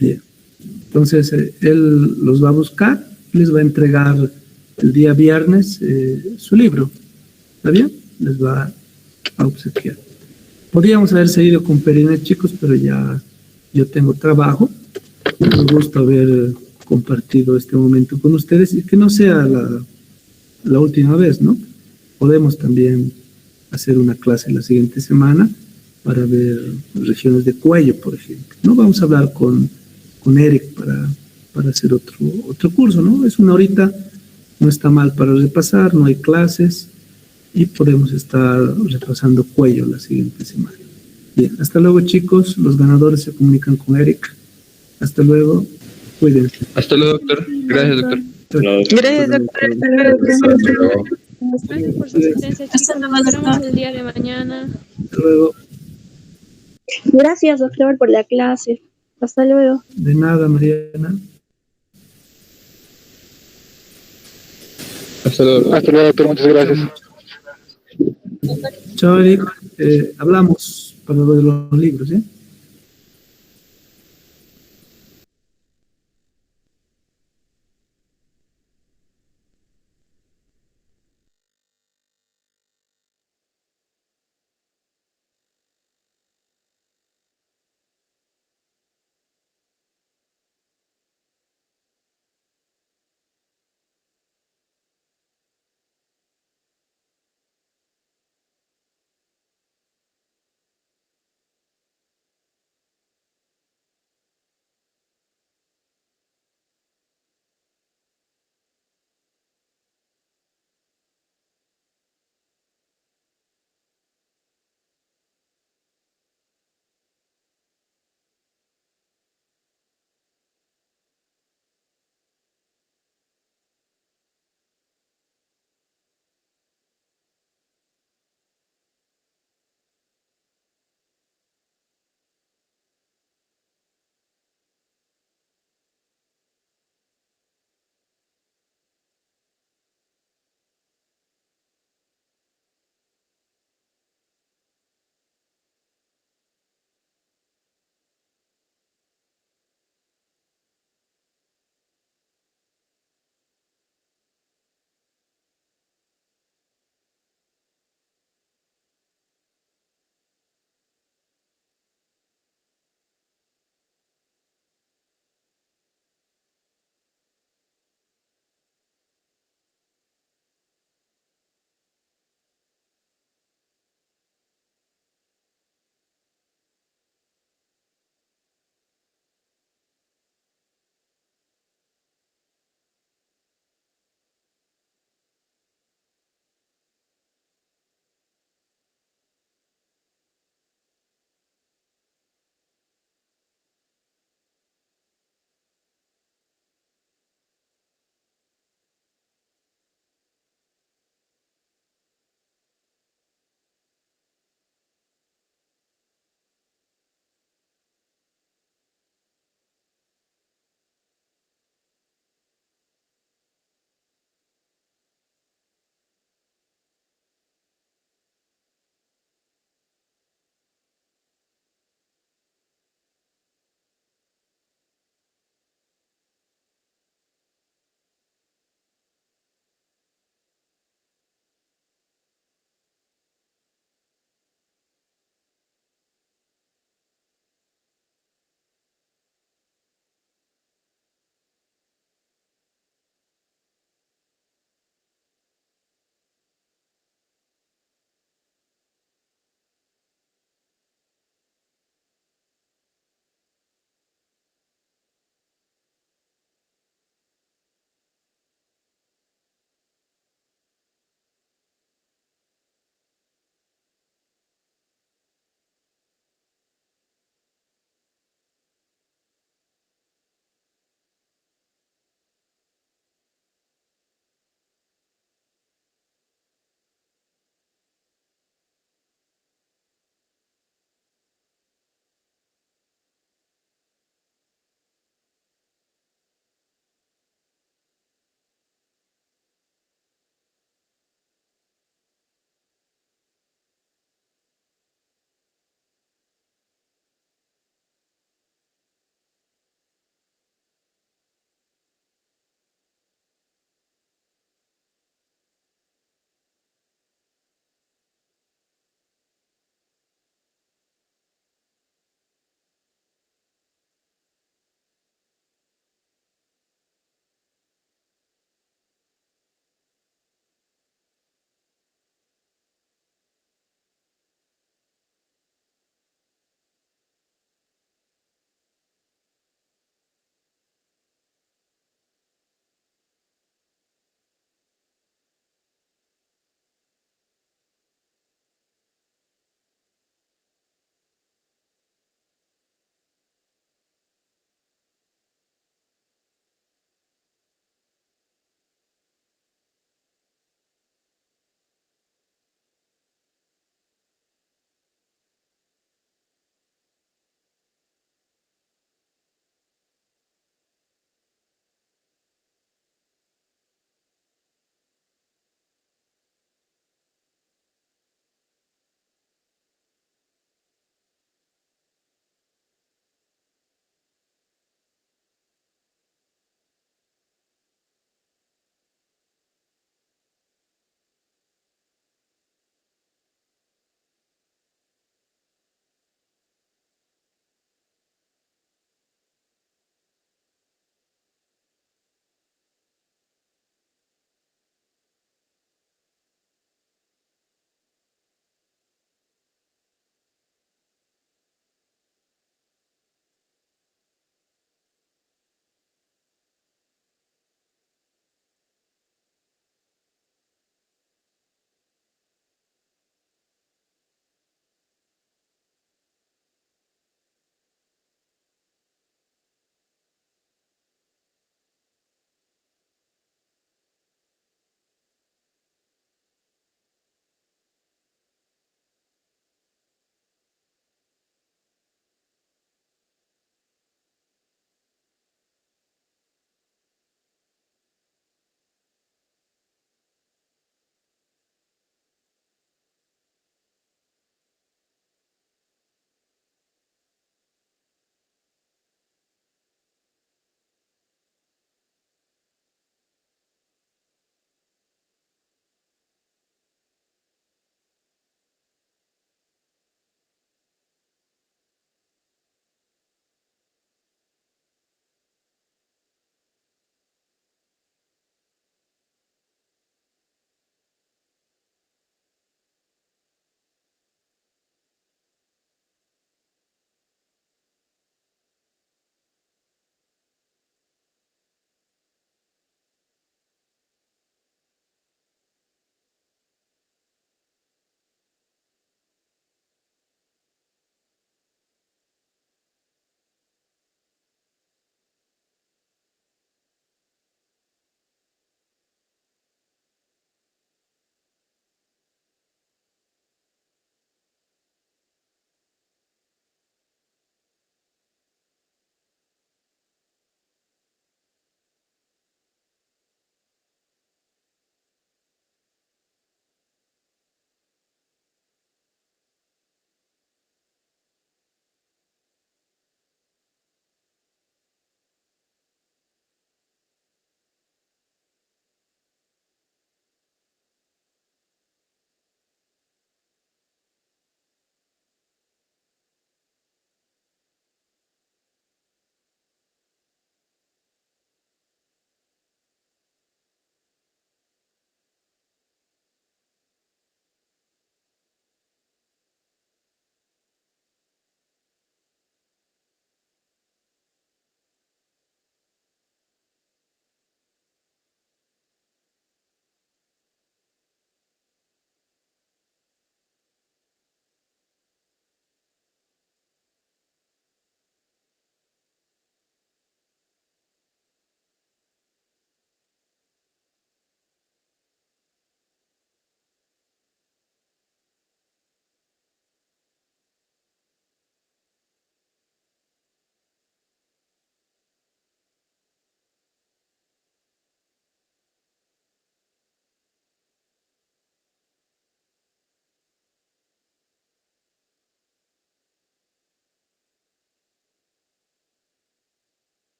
Bien. Entonces, él los va a buscar, les va a entregar el día viernes su libro. ¿Está bien? Les va a obsequiar. Podríamos haber seguido con Perinet, chicos, pero ya yo tengo trabajo. Me gusta haber compartido este momento con ustedes y que no sea la última vez, ¿no? Podemos también hacer una clase la siguiente semana para ver regiones de cuello, por ejemplo. No vamos a hablar con Eric para hacer otro curso, ¿no? Es una horita, no está mal para repasar, no hay clases y podemos estar repasando cuello la siguiente semana. Bien, hasta luego, chicos. Los ganadores se comunican con Eric. Hasta luego. Cuídense. Hasta luego, doctor. Gracias, doctor. Gracias, doctor. Gracias por su asistencia, chicos. Nos vemos el día de mañana. Hasta luego. Gracias, doctor, por la clase. Hasta luego. De nada, Mariana. Hasta luego. Hasta luego, doctor. Muchas gracias. Chao, Eric. Hablamos para lo de los libros, ¿eh?